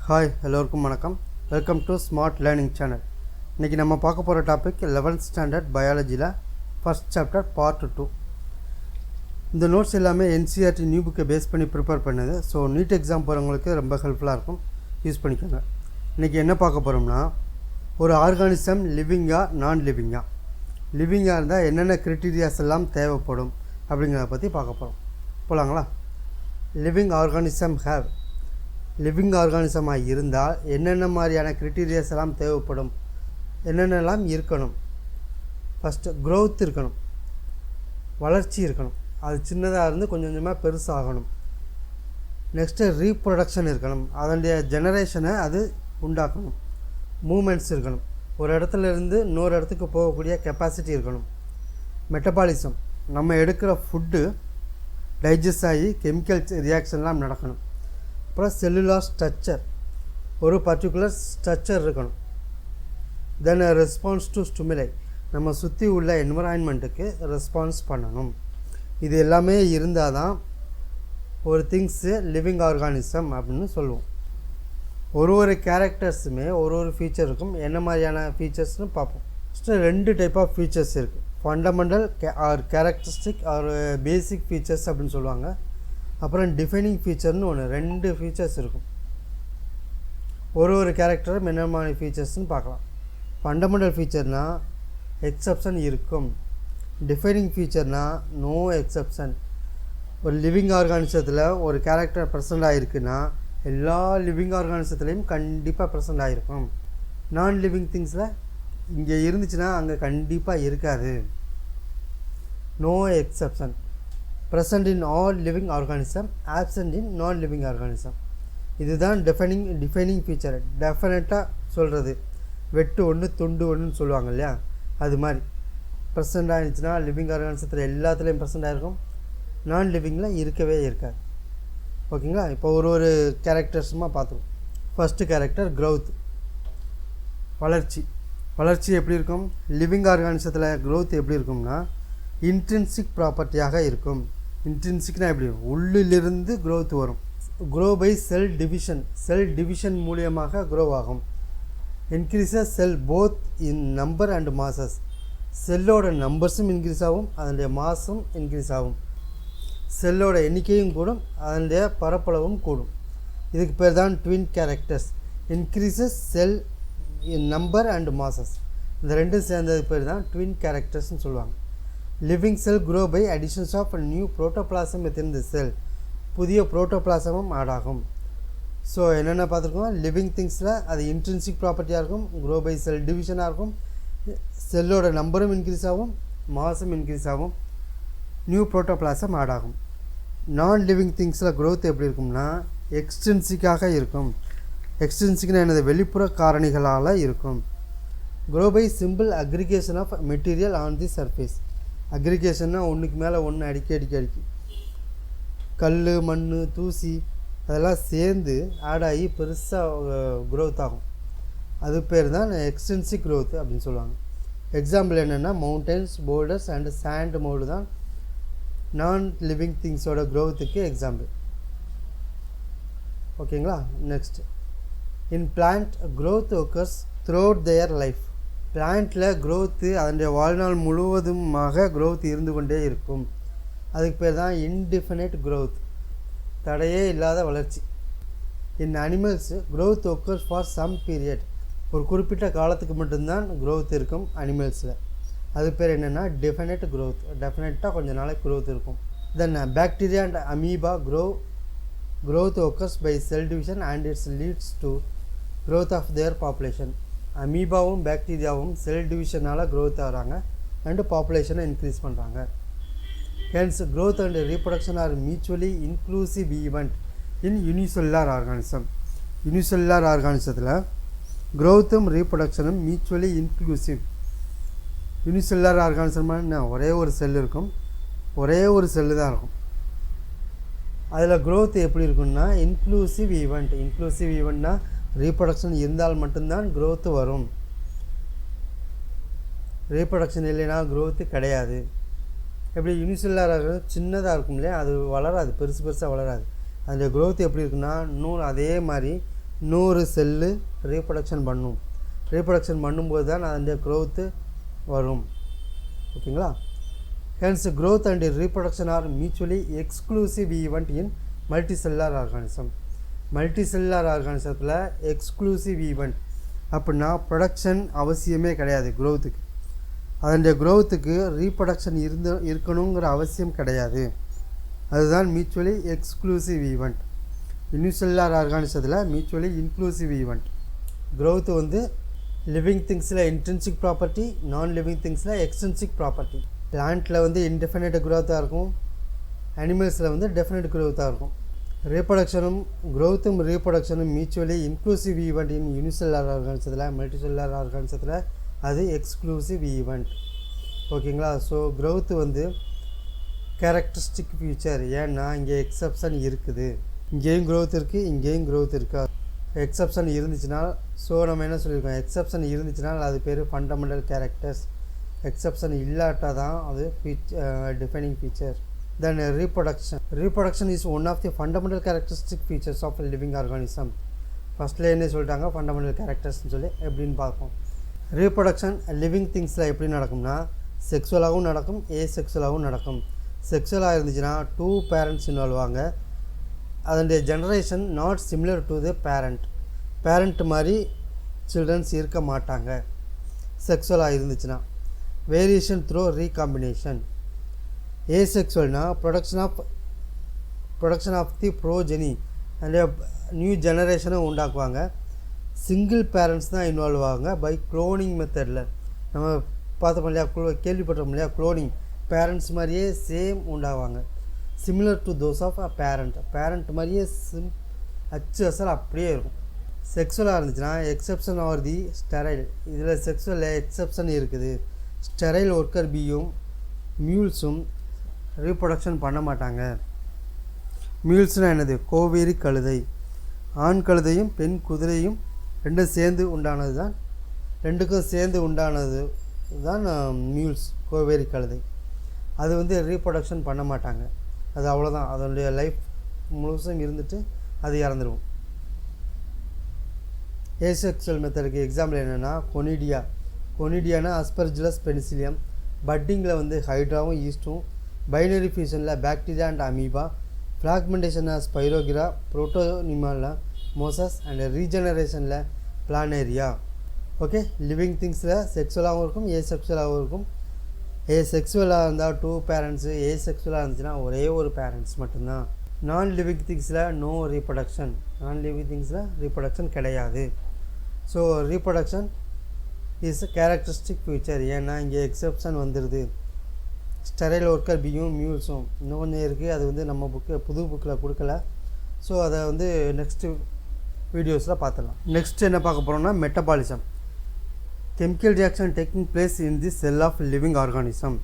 Hi எல்லோருக்கும் வணக்கம். Welcome to smart learning channel. இன்றைக்கி நம்ம பார்க்க போகிற டாபிக் 11th ஸ்டாண்டர்ட் பயாலஜியில் ஃபஸ்ட் சாப்டர் பார்ட் 2. இந்த நோட்ஸ் எல்லாமே NCERT நியூ புக்கை பேஸ் பண்ணி ப்ரிப்பேர் பண்ணுது. ஸோ நீட் எக்ஸாம் போகிறவங்களுக்கு ரொம்ப ஹெல்ப்ஃபுல்லாக இருக்கும், யூஸ் பண்ணிக்கோங்க. இன்றைக்கி என்ன பார்க்க போகிறோம்னா, ஒரு ஆர்கானிசம் லிவிங்காக நான் லிவிங்காக இருந்தால் என்னென்ன க்ரைட்டீரியாஸ் எல்லாம் தேவைப்படும் அப்படிங்கிறத பற்றி பார்க்க போகிறோம். போகலாங்களா? லிவிங் ஆர்கானிசமாக இருந்தால் என்னென்ன மாதிரியான க்ரைட்டீரியாஸ் எல்லாம் தேவைப்படும், என்னென்னலாம் இருக்கணும். ஃபஸ்ட்டு க்ரோத் இருக்கணும், வளர்ச்சி இருக்கணும், அது சின்னதாக இருந்து கொஞ்சம் கொஞ்சமாக பெருசாகணும். நெக்ஸ்ட்டு ரீப்ரொடக்ஷன் இருக்கணும், அதனுடைய ஜெனரேஷனை அது உண்டாக்கணும். மூமெண்ட்ஸ் இருக்கணும், ஒரு இடத்துல இருந்து இன்னொரு இடத்துக்கு போகக்கூடிய கெப்பாசிட்டி இருக்கணும். மெட்டபாலிசம், நம்ம எடுக்கிற ஃபுட்டு டைஜஸ்ட் ஆகி கெமிக்கல் ரியாக்ஷன்லாம் நடக்கணும். அப்புறம் செல்லுலார் ஸ்ட்ரக்சர், ஒரு பர்டிகுலர் ஸ்ட்ரக்சர் இருக்கணும். தென் ரெஸ்பான்ஸ் டு ஸ்டிமுலை, நம்ம சுற்றி உள்ள என்விரான்மெண்ட்டுக்கு ரெஸ்பான்ஸ் பண்ணணும். இது எல்லாமே இருந்தால் தான் ஒரு திங்ஸு லிவிங் ஆர்கானிசம் அப்படின்னு சொல்லுவோம். ஒரு கேரக்டர்ஸுமே ஒரு ஃபீச்சர் இருக்கும். என்ன மாதிரியான ஃபீச்சர்ஸ்னு பார்ப்போம். ஃபஸ்ட்டு 2 டைப் ஆஃப் ஃபீச்சர்ஸ் இருக்குது. ஃபண்டமெண்டல் ஆர் கேரக்டரிஸ்டிக் ஆர் பேசிக் ஃபீச்சர்ஸ் அப்படின்னு சொல்லுவாங்க. அப்புறம் டிஃபைனிங் ஃபீச்சர்னு 2 ஃபீச்சர்ஸ் இருக்கும். ஒரு கேரக்டரும் என்ன மாதிரி ஃபீச்சர்ஸ்னு பார்க்கலாம். ஃபண்டமெண்டல் ஃபீச்சர்னால் எக்ஸப்ஷன் இருக்கும், டிஃபைனிங் ஃபீச்சர்னால் நோ எக்ஸப்ஷன். ஒரு லிவிங் ஆர்கானிசத்தில் ஒரு கேரக்டர் ப்ரெசென்ட் ஆகிருக்குன்னா எல்லா லிவிங் ஆர்கானிசத்துலேயும் கண்டிப்பாக ப்ரெசென்ட் ஆகிருக்கும். நான் லிவிங் திங்ஸில் இங்கே இருந்துச்சுன்னா அங்கே கண்டிப்பாக இருக்காது. No exception. present in all living organism, absent in non living organism. இதுதான் டிஃபைனிங் ஃபீச்சர். டெஃபினட்டாக சொல்கிறது, வெட்டு ஒன்று துண்டு ஒன்றுன்னு சொல்லுவாங்க இல்லையா, அது மாதிரி ப்ரெசென்ட் ஆகிடுச்சுன்னா லிவிங் ஆர்கானிசத்தில் எல்லாத்துலேயும் ப்ரெசென்ட் ஆகிருக்கும், நான் லிவிங்கில் இருக்கவே இருக்காது. ஓகேங்களா? இப்போ ஒரு கேரக்டர்ஸுமாக பார்த்துருவோம். ஃபஸ்ட்டு கேரக்டர் க்ரோத், வளர்ச்சி எப்படி இருக்கும்? லிவிங் ஆர்கானிசத்தில் க்ரோத் எப்படி இருக்கும்னா இன்ட்ரின்சிக் ப்ராப்பர்ட்டியாக இருக்கும். இன்ட்ரின்சிக்னா எப்படி? உள்ளிலிருந்து க்ரோத் வரும். க்ரோ பை செல் டிவிஷன் மூலியமாக க்ரோ ஆகும். Increases cell both in number and masses, செல்லோட நம்பர்ஸும் இன்க்ரீஸ் ஆகும், அதனுடைய மாஸும் இன்க்ரீஸ் ஆகும். செல்லோட எண்ணிக்கையும் கூடும், அதனுடைய பரப்பளவும் கூடும். இதுக்கு பேர் தான் twin characters. Increases cell in number and masses, இந்த ரெண்டும் சேர்ந்தது பேர் தான் ட்வின் கேரக்டர்ஸ்னு சொல்லுவாங்க. Living cell grow by additions of new protoplasm within the cell, புதிய புரோட்டோபிளாசமும் ஆட் ஆகும். ஸோ என்னென்ன பார்த்துருக்கோம், லிவிங் திங்ஸில் அது இன்ட்ரின்சிக் ப்ராப்பர்ட்டியாக இருக்கும், க்ரோ பை செல் டிவிஷனாக இருக்கும், செல்லோட நம்பரும் இன்க்ரீஸ் ஆகும், மாஸும் இன்க்ரீஸ் ஆகும், நியூ புரோட்டோபிளாசம் ஆட் ஆகும். நான் லிவிங் திங்ஸில் க்ரோத் எப்படி இருக்கும்னா எக்ஸ்ட்ரின்சிக்காக இருக்கும். எக்ஸ்ட்ரின்சிக்னா என்னது? வெளிப்புற காரணிகளால் இருக்கும். Grow by simple aggregation of material on the surface. அக்ரிகேஷன்னா ஒன்றுக்கு மேலே ஒன்று அடிக்கி கல் மண் தூசி அதெல்லாம் சேர்ந்து ஆட் ஆகி பெருசாக க்ரோத் ஆகும். அது பேர் தான் எக்ஸ்டென்சிவ் க்ரோத் அப்படின்னு சொல்லுவாங்க. எக்ஸாம்பிள் என்னென்னா mountains, boulders and sand mould தான் நான் லிவிங் திங்ஸோட க்ரோத்துக்கு எக்ஸாம்பிள். ஓகேங்களா? Next, in plant growth occurs throughout their life. பிளான்ட்டில் க்ரோத்து அதனுடைய வாழ்நாள் முழுவதுமாக க்ரோத் இருந்து கொண்டே இருக்கும். அதுக்கு பேர் தான் இன்டிஃபினைட் க்ரோத், தடையே இல்லாத வளர்ச்சி. In animals growth occurs for some period, ஒரு குறிப்பிட்ட காலத்துக்கு மட்டும்தான் க்ரோத் இருக்கும் அனிமல்ஸில். அது பேர் என்னென்னா டெஃபினைட் க்ரோத். டெஃபினட்டாக கொஞ்சம் நாளைக்கு க்ரோத் இருக்கும். Then bacteria and amoeba growth occurs by cell division and its leads to growth of their population. அமீபாவும் பாக்டீரியாவும் செல் டிவிஷனால் க்ரோத் ஆகிறாங்க அண்டு பாப்புலேஷனை இன்க்ரீஸ் பண்ணுறாங்க. Hence growth and reproduction are mutually inclusive event in unicellular organism. Unicellular ஆர்கானிசத்தில் க்ரோத்தும் ரீப்ரொடக்ஷனும் mutually inclusive. Unicellular ஆர்கானிசம்னா ஒரே ஒரு செல் இருக்கும், ஒரே ஒரு செல்லு தான் இருக்கும். அதில் க்ரோத் எப்படி இருக்குன்னா இன்க்ளூசிவ் ஈவெண்ட்னா ரீப்ரொடக்ஷன் இருந்தால் மட்டும்தான் க்ரோத்து வரும். ரீப்ரொடக்ஷன் இல்லைன்னா க்ரோத்து கிடையாது. எப்படி யூனிசெல்லுலார் சின்னதாக இருக்கும் இல்லையா, அது வளராது, பெருசாக வளராது. அந்த க்ரோத் எப்படி இருக்குன்னா இன்னும் அதே மாதிரி இன்னொரு செல்லு ரீப்ரொடக்ஷன் பண்ணும். ரீப்ரொடக்ஷன் பண்ணும்போது தான் அதனுடைய க்ரோத்து வரும். ஓகேங்களா? Hence growth and reproduction are mutually exclusive event in multicellular organism. Multicellular ஆர்கானிசத்தில் எக்ஸ்க்ளூசிவ் ஈவெண்ட் அப்படின்னா ப்ரொடக்ஷன் அவசியமே கிடையாது. க்ரோத்துக்கு அதனுடைய க்ரோத்துக்கு ரீப்ரொடக்ஷன் இருக்கணுங்கிற அவசியம் கிடையாது. அதுதான் மியூச்சுவலி எக்ஸ்க்ளூசிவ் ஈவெண்ட். யூனிசெல்லுலார் ஆர்கானிசத்தில் மியூச்சுவலி இன்க்ளூசிவ் ஈவெண்ட். க்ரோத்து வந்து லிவிங் திங்ஸில் இன்ட்ரின்சிக் ப்ராப்பர்ட்டி, நான் லிவிங் திங்ஸில் எக்ஸ்ட்ரின்சிக் ப்ராப்பர்ட்டி. பிளான்ட்டில் வந்து இன்டெஃபினைட் க்ரோத்தாக இருக்கும், அனிமல்ஸில் வந்து டெஃபினைட் க்ரோத்தாக இருக்கும். ரீப்ரொடக்ஷனும் க்ரோத்தும் ரீப்ரொடக்ஷனும் mutually inclusive event in unicellular ஆர்கானிசத்தில், மல்டிசெல்லுலார் ஆர்கானிசத்தில் அது எக்ஸ்க்ளூசிவ் ஈவெண்ட். ஓகேங்களா? ஸோ க்ரோத்து வந்து கேரக்டரிஸ்டிக் ஃபியூச்சர். ஏன்னா இங்கே எக்ஸப்ஷன் இருக்குது. இங்கேயும் க்ரோத் இருக்குது, இங்கேயும் க்ரோத் இருக்கா. எக்ஸப்ஷன் இருந்துச்சுன்னா ஸோ நம்ம என்ன சொல்லியிருக்கோம், எக்ஸப்ஷன் இருந்துச்சுன்னா அது பேர் ஃபண்டமெண்டல் கேரக்டர்ஸ். எக்ஸப்ஷன் இல்லாட்டா தான் அது defining feature. Then reproduction. Reproduction is one of the fundamental characteristic features of a living organism. ஃபஸ்ட்டில் என்ன சொல்லிட்டாங்க, ஃபண்டமெண்டல் கேரக்டர்ஸ்னு சொல்லி எப்படின்னு பார்ப்போம். ரீப்ரொடக்ஷன் லிவிங் திங்ஸில் எப்படி நடக்கும்னா செக்ஸுவலாகவும் நடக்கும், ஏசெக்ஸுவலாகவும் நடக்கும். செக்ஸுவலாக இருந்துச்சுன்னா 2 பேரண்ட்ஸ் இன்வால்வ் ஆங்க. அதனுடைய generation not similar to the parent மாதிரி சில்ட்ரன்ஸ் இருக்க மாட்டாங்க செக்ஸுவலாக இருந்துச்சுன்னா. Variation through recombination. ஏசெக்ஸுவல்னா ப்ரொடக்ஷன் ஆஃப் தி ப்ரோஜெனி, அந்த நியூ ஜெனரேஷனை உண்டாக்குவாங்க. சிங்கிள் பேரண்ட்ஸ் தான் இன்வால்வ் ஆகுங்க பை குளோனிங் மெத்தடில். நம்ம பார்த்தோம் இல்லையா, கேள்விப்பட்டோம் இல்லையா, குளோனிங். பேரண்ட்ஸ் மாதிரியே சேம் உண்டாகுவாங்க. Similar to those of a parent மாதிரியே அசல் அப்படியே இருக்கும். செக்ஸுவலாக இருந்துச்சுன்னா எக்ஸப்ஷன் ஆர் தி ஸ்டெரைல். இதில் செக்ஸுவலில் எக்ஸப்ஷன் இருக்குது. ஸ்டெரைல் ஒர்க்கர் பியும் மியூல்ஸும் ரீப்ரொடக்ஷன் பண்ண மாட்டாங்க. மியூல்ஸ்னால் என்னது, கோவேரி கழுதை. ஆண் கழுதையும் பெண் குதிரையும் ரெண்டும் சேர்ந்து உண்டானது தான், ரெண்டுக்கும் சேர்ந்து உண்டானது தான் மியூல்ஸ், கோவேரி கழுதை. அது வந்து ரீப்ரொடக்ஷன் பண்ண மாட்டாங்க. அது அவ்வளோதான், அதனுடைய லைஃப் முழுசும் இருந்துட்டு அது இறந்துடும். ஏசெக்சுவல் மெத்தடுக்கு எக்ஸாம்பிள் என்னென்னா கொனிடியானா அஸ்பர்ஜிலஸ் பெனிசிலியம். பட்டிங்கில் வந்து ஹைட்ராவும் ஈஸ்ட்டும், பைனரி ஃபியூஷனில் bacteria and amoeba, fragmentation spirogyra, புரோட்டோனிமாவில் மோசஸ் அண்ட் ரீஜெனரேஷனில் பிளானேரியா. ஓகே, லிவிங் திங்ஸில் செக்ஸுவலாகவும் இருக்கும், ஏசெக்சுவலாகவும் இருக்கும். செக்ஸுவலாக இருந்தால் 2 பேரண்ட்ஸு, ஏசெக்சுவலாக இருந்துச்சுன்னா ஒரே ஒரு பேரண்ட்ஸ் மட்டும்தான். நான் லிவிங் திங்ஸில் நோ ரீப்ரொடக்ஷன். நான் லிவிங் திங்ஸில் ரீப்ரொடக்ஷன் கிடையாது. So reproduction is characteristic feature. ஏன்னா இங்கே எக்ஸப்ஷன் வந்துடுது. ஸ்டெரைல் ஒர்க்கர் பியும் மியூல்ஸும் இன்னும் கொஞ்சம் இருக்குது. அது வந்து நம்ம புது புக்கில் கொடுக்கல. ஸோ அதை வந்து நெக்ஸ்ட்டு வீடியோஸில் பார்த்துடலாம். நெக்ஸ்ட் என்ன பார்க்க போகிறோம்னா metabolism. Chemical reaction taking place in the cell of living organism.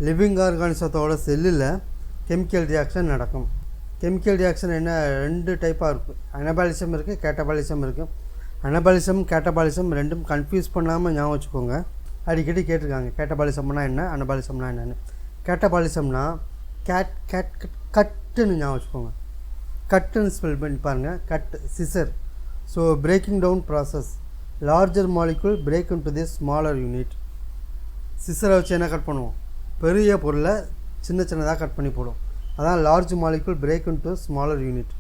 Living ஆர்கானிசத்தோட செல்லில் கெமிக்கல் ரியாக்ஷன் நடக்கும். கெமிக்கல் ரியாக்ஷன் என்ன, 2 டைப்பாக இருக்குது. அனபாலிசம் இருக்குது, கேட்டபாலிசம் இருக்குது. அனபாலிசம் கேட்டபாலிசம் ரெண்டும் கன்ஃபியூஸ் பண்ணாமல் ஞாபகம் வச்சுக்கோங்க. அடிக்கடி கேட்டிருக்காங்க கேட்டபாலிசம்னா என்ன, அனபாலிசம்னா என்னென்னு. கேட்டபாலிசம்னா கட்டுன்னு ஞாபகம் வச்சுக்கோங்க. கட்டுன்னு ஸ்பெல் பண்ணி பாருங்கள். Cut, scissor. So breaking down process. Larger molecule break into the smaller unit. சிசரை வச்சு என்ன கட் பண்ணுவோம், பெரிய பொருளை சின்னதாக கட் பண்ணி போடும். அதான் large molecule break into smaller unit.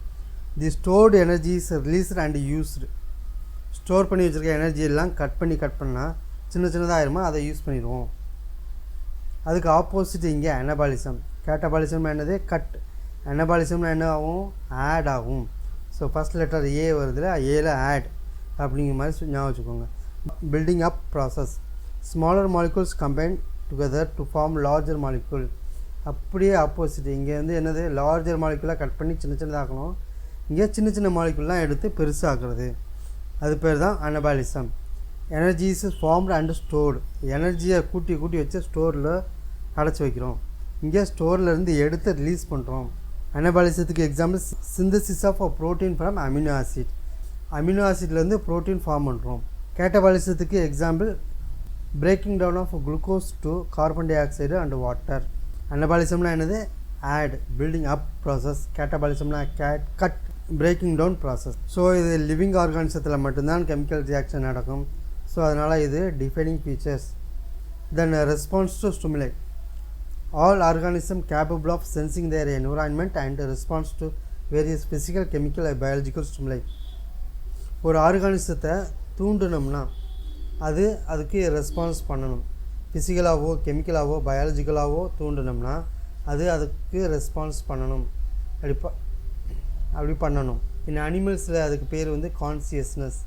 The stored energy is released and used. Store பண்ணி வச்சுருக்க எனர்ஜி எல்லாம் கட் பண்ணால் சின்னதாக ஆயிருமா, அதை யூஸ் பண்ணிடுவோம். அதுக்கு ஆப்போசிட் இங்கே அனபாலிசம். கேட்டபாலிசம் என்னது, கட். அனபாலிசம்னா என்ன ஆகும், ஆட் ஆகும். ஸோ ஃபஸ்ட் லெட்டர் ஏ வருதுல, ஏல ஆட் அப்படிங்கிற மாதிரி ஞாபகம் வச்சுக்கோங்க. Building up process. Smaller molecules combine together to form larger molecule. அப்படியே ஆப்போசிட். இங்கே வந்து என்னது, லார்ஜர் மாலிகுலாக கட் பண்ணி சின்னதாக்கணும். இங்கே சின்ன மாலிகுல்லாம் எடுத்து பெருசாக்குறது. அது பேர் தான் anabolism. Energy is formed and stored. எனர்ஜியை கூட்டி வச்சு ஸ்டோரில் அடைச்சி வைக்கிறோம். இங்கே ஸ்டோர்லேருந்து எடுத்து ரிலீஸ் பண்ணுறோம். அனபாலிசத்துக்கு example synthesis of a protein from amino acid. Amino ஆசிட்லேருந்து ப்ரோட்டீன் ஃபார்ம் பண்ணுறோம். கேட்டபாலிசத்துக்கு example breaking down of glucose to carbon dioxide and water. அனபாலிசம்னா என்னது, ஆட், பில்டிங் அப் ப்ராசஸ். கேட்டபாலிசம்னா cut, breaking down process. So இது living ஆர்கானிசத்தில் மட்டும்தான் chemical reaction நடக்கும். ஸோ அதனால் இது defining features. Then response to stimuli. All organisms capable of sensing their environment and response to various physical, chemical and biological stimuli. ஒரு ஆர்கானிசத்தை தூண்டணும்னா அதுக்கு response பண்ணணும். ஃபிசிக்கலாகவோ கெமிக்கலாகவோ பயாலஜிக்கலாகவோ தூண்டணும்னா அதுக்கு ரெஸ்பான்ஸ் பண்ணணும். அப்படி பண்ணணும். இன் அனிமல்ஸில் அதுக்கு பேர் வந்து கான்சியஸ்னஸ்.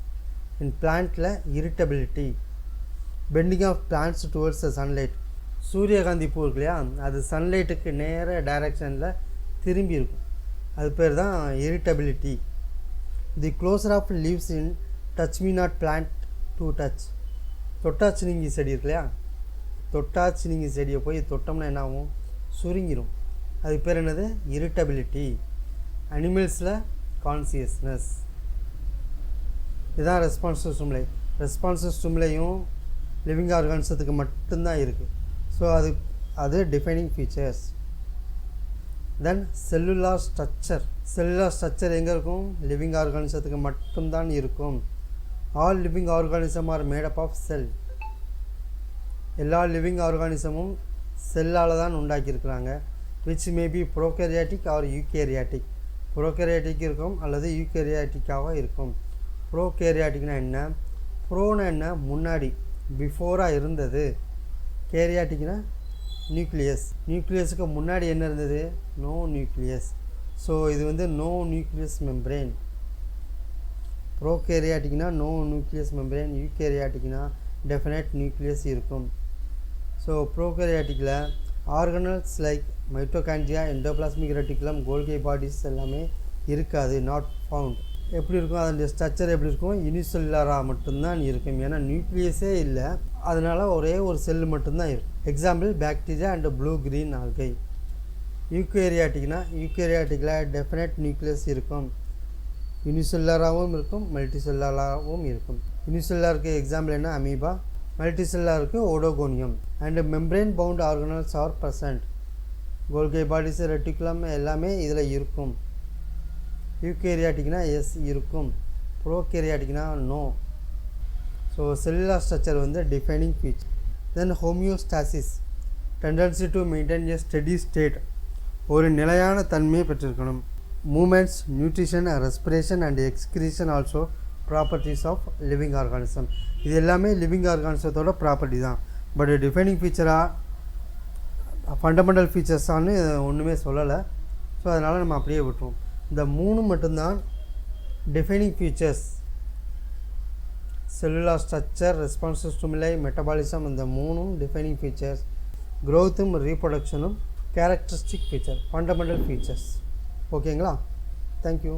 இன் பிளான்ட்டில் irritability. Bending of plants towards the sunlight. சூரியகாந்தி பூ இருக்கு இல்லையா, அது சன்லைட்டுக்கு நேர டைரக்ஷனில் திரும்பி இருக்கும். அது பேர் தான் irritability. The closure of leaves in touch me not plant to touch. தொட்டாச்சினிங்கி செடி இருக்கு இல்லையா, தொட்டாச்சினிங்கி செடியை போய் தொட்டோம்னா என்ன ஆகும், சுருங்கிடும். அது பேர் என்னது, இரிட்டபிலிட்டி. அனிமல்ஸில் கான்சியஸ்னஸ். இதுதான் response to stimuli. Response to ஸ்டிமுலையும் லிவிங் ஆர்கானிசத்துக்கு மட்டும்தான் இருக்குது. ஸோ அது defining features. Then cellular structure. Cellular structure எங்கே இருக்கும், லிவிங் ஆர்கானிசத்துக்கு மட்டும்தான் இருக்கும். All living organism are made up of cell. எல்லா லிவிங் ஆர்கானிசமும் செல்லால் தான் உண்டாக்கியிருக்கிறாங்க. Which may be prokaryotic or eukaryotic. Prokaryotic இருக்கும் அல்லது யூகேரியாட்டிக்காக இருக்கும். ப்ரோகேரியாட்டிக்னா என்ன, ப்ரோனா என்ன, முன்னாடி பிஃபோராக இருந்தது. கேரியாட்டிக்னா நியூக்ளியஸ். நியூக்ளியஸுக்கு முன்னாடி என்ன இருந்தது, நோ நியூக்ளியஸ். ஸோ இது வந்து நோ நியூக்ளியஸ் மெம்பரேன். ப்ரோகேரியாட்டிக்னா நோ நியூக்ளியஸ் மெம்பரேன். யூகேரியாட்டிக்னா டெஃபினட் நியூக்ளியஸ் இருக்கும். ஸோ ப்ரோகேரியாட்டிக்கில் organelles like mitochondria, endoplasmic reticulum, Golgi bodies எல்லாமே இருக்காது, நாட் ஃபவுண்ட். எப்படி இருக்கும், அதனுடைய ஸ்ட்ரக்சர் எப்படி இருக்கும், யூனிசெல்லுலராக மட்டும்தான் இருக்கும். ஏன்னா நியூக்ளியஸே இல்லை, அதனால் ஒரே ஒரு செல்லு மட்டும்தான் இருக்கும். Example bacteria and blue green algae. யூகேரியாட்டிக்கில் டெஃபினட் நியூக்ளியஸ் இருக்கும். யூனிசெல்லுலராகவும் இருக்கும், மல்டிசெல்லுலராகவும் இருக்கும். யூனிசெல்லுலருக்கு எக்ஸாம்பிள் என்ன, அமீபா. மல்டிசெல்லுலருக்கு oedogonium. And membrane bound organelles are present. Golgi bodies, reticulum எல்லாமே இதில் இருக்கும். யூகேரியாட்டிக்னா எஸ் இருக்கும், ப்ரோகேரியாட்டிக்னா நோ. ஸோ செல்லுலார் ஸ்ட்ரக்சர் வந்து defining feature. Then homeostasis. Tendency to maintain a steady state. ஒரு நிலையான தன்மையை பெற்றிருக்கணும். Movements, nutrition, respiration and excretion also properties of living organism. இது எல்லாமே லிவிங் ஆர்கானிசத்தோட ப்ராப்பர்ட்டி தான். பட் டிஃபைனிங் ஃபீச்சராக ஃபண்டமெண்டல் ஃபீச்சர்ஸான்னு ஒன்றுமே சொல்லலை. ஸோ அதனால் நம்ம அப்படியே விட்டுருவோம். இந்த மூணு மட்டும்தான் defining features. Cellular structure, response to stimuli, metabolism, இந்த மூணும் டிஃபைனிங் ஃபீச்சர்ஸ். க்ரோத்தும் ரீப்ரொடக்ஷனும் கேரக்டரிஸ்டிக் ஃபீச்சர், ஃபண்டமெண்டல் ஃபீச்சர்ஸ். ஓகேங்களா? தேங்க்யூ.